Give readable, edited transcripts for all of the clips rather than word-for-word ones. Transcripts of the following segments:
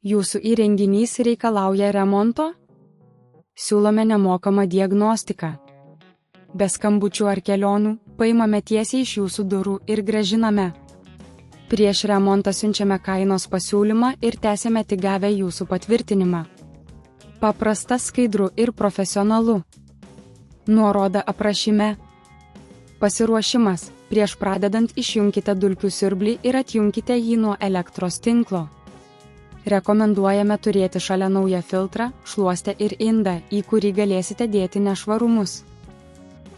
Jūsų įrenginys reikalauja remonto? Siūlome nemokamą diagnostiką. Be skambučių ar kelionių, paimame tiesiai iš jūsų durų ir grąžiname. Prieš remontą siunčiame kainos pasiūlymą ir tęsiame tik gavę jūsų patvirtinimą. Paprasta, skaidru ir profesionalu. Nuoroda aprašyme. Pasiruošimas. Prieš pradedant išjunkite dulkių siurblį ir atjunkite jį nuo elektros tinklo. Rekomenduojame turėti šalia naują filtrą, šluostę ir indą, į kurį galėsite dėti nešvarumus.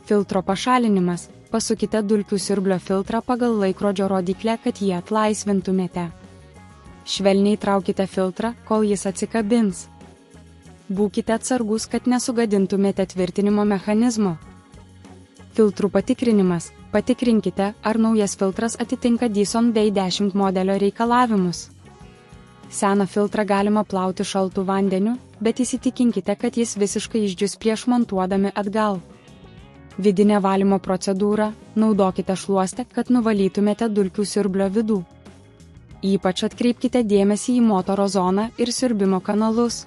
Filtro pašalinimas. Pasukite dulkių siurblio filtrą pagal laikrodžio rodyklę, kad jį atlaisvintumėte. Švelniai traukite filtrą, kol jis atsikabins. Būkite atsargus, kad nesugadintumėte tvirtinimo mechanizmo. Filtrų patikrinimas. Patikrinkite, ar naujas filtras atitinka Dyson B10 modelio reikalavimus. Seną filtrą galima plauti šaltu vandeniu, bet įsitikinkite, kad jis visiškai išdžius prieš montuodami atgal. Vidinė valymo procedūra. Naudokite šluostę, kad nuvalytumėte dulkių siurblio vidų. Ypač atkreipkite dėmesį į motoro zoną ir siurbimo kanalus.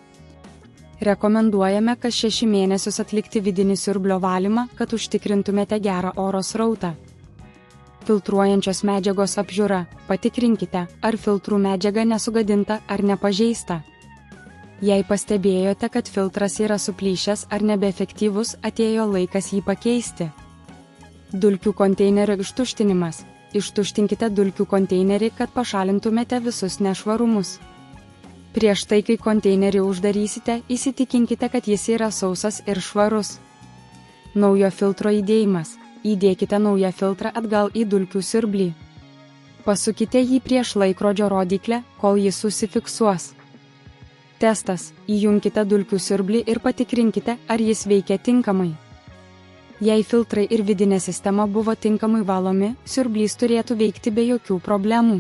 Rekomenduojame kas 6 mėnesius atlikti vidinį siurblio valymą, kad užtikrintumėte gerą oro srautą. Filtruojančios medžiagos apžiūra. Patikrinkite, ar filtrų medžiaga nesugadinta ar nepažeista. Jei pastebėjote, kad filtras yra suplyšęs ar nebeefektyvus, atėjo laikas jį pakeisti. Dulkių konteinerio ištuštinimas. Ištuštinkite dulkių konteinerį, kad pašalintumėte visus nešvarumus. Prieš tai, kai konteinerį uždarysite, įsitikinkite, kad jis yra sausas ir švarus. Naujo filtro įdėjimas. Įdėkite naują filtrą atgal į dulkių siurblį. Pasukite jį prieš laikrodžio rodyklę, kol jis susifiksuos. Testas. Įjunkite dulkių siurblį ir patikrinkite, ar jis veikia tinkamai. Jei filtrai ir vidinė sistema buvo tinkamai valomi, siurblys turėtų veikti be jokių problemų.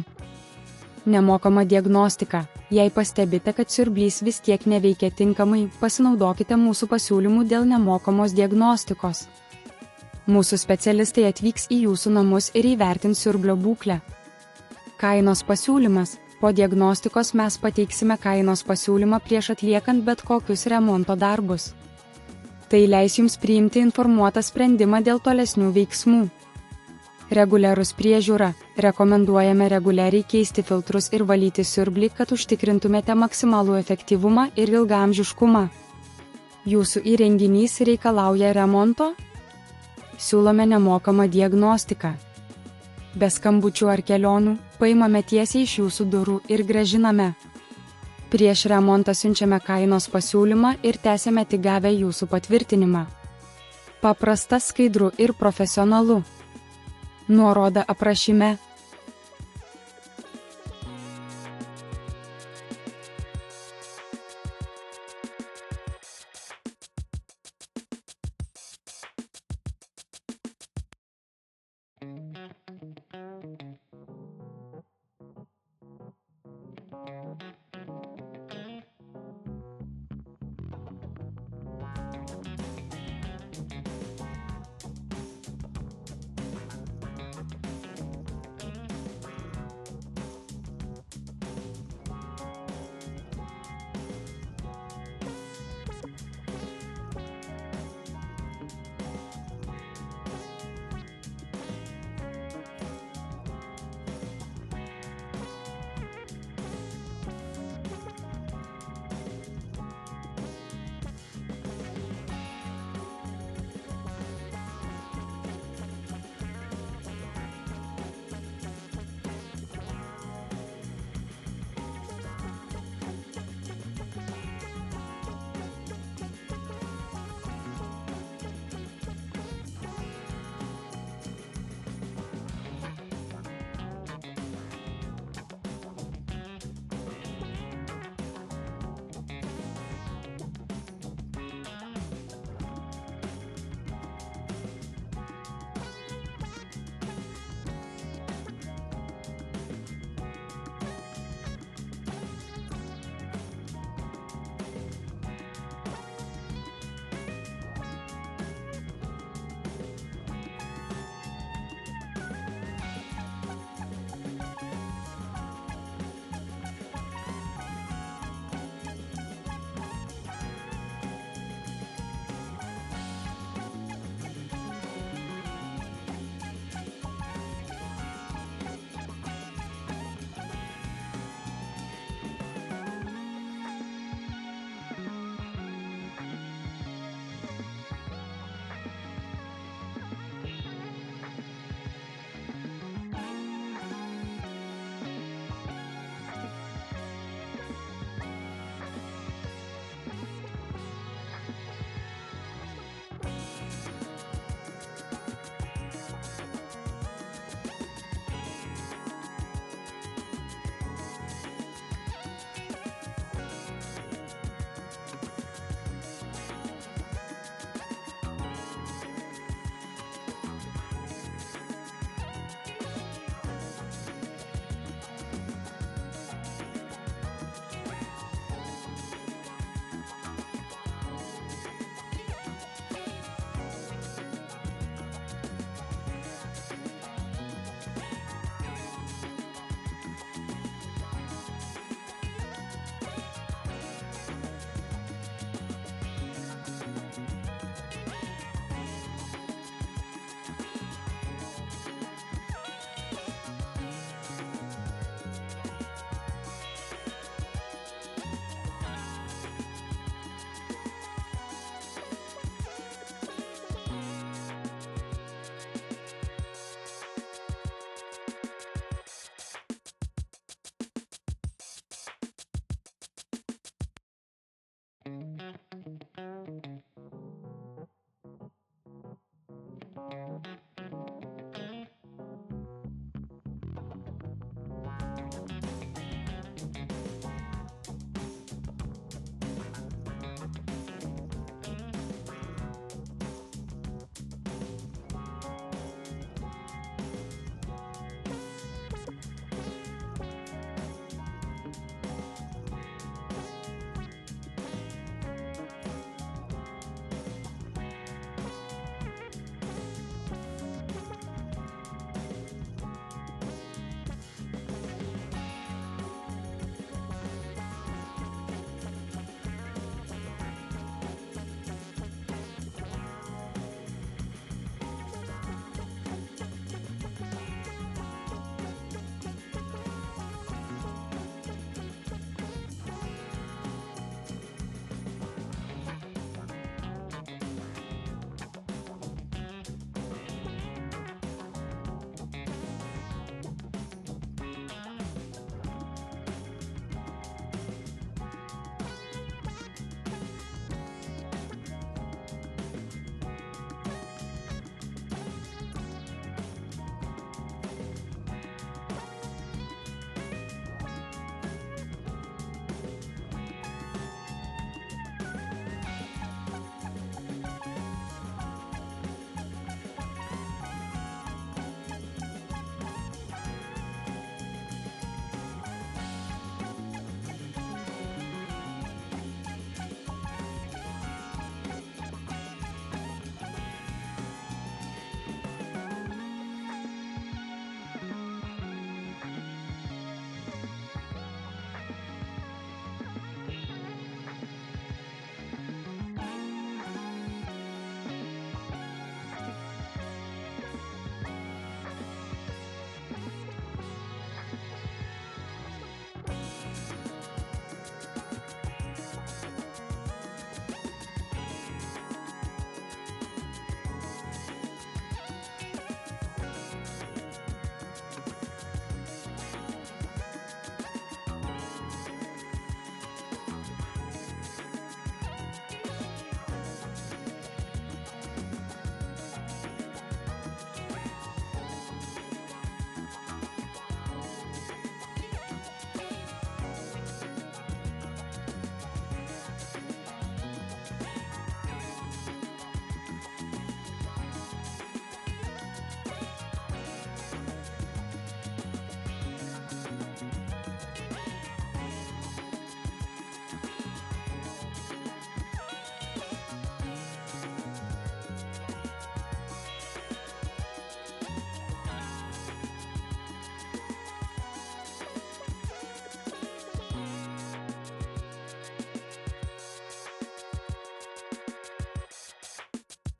Nemokama diagnostika. Jei pastebite, kad siurblys vis tiek neveikia tinkamai, pasinaudokite mūsų pasiūlymų dėl nemokamos diagnostikos. Mūsų specialistai atvyks į jūsų namus ir įvertins siurblio būklę. Kainos pasiūlymas. Po diagnostikos mes pateiksime kainos pasiūlymą prieš atliekant bet kokius remonto darbus. Tai leis jums priimti informuotą sprendimą dėl tolesnių veiksmų. Reguliarus priežiūra. Rekomenduojame reguliariai keisti filtrus ir valyti siurblį, kad užtikrintumėte maksimalų efektyvumą ir ilgaamžiškumą. Jūsų įrenginys reikalauja remonto? Siūlome nemokamą diagnostiką. Be skambučių ar kelionių, paimame tiesiai iš jūsų durų ir grąžiname. Prieš remontą siunčiame kainos pasiūlymą ir tęsiame tik gavę jūsų patvirtinimą. Paprasta, skaidru ir profesionalu. Nuoroda aprašyme.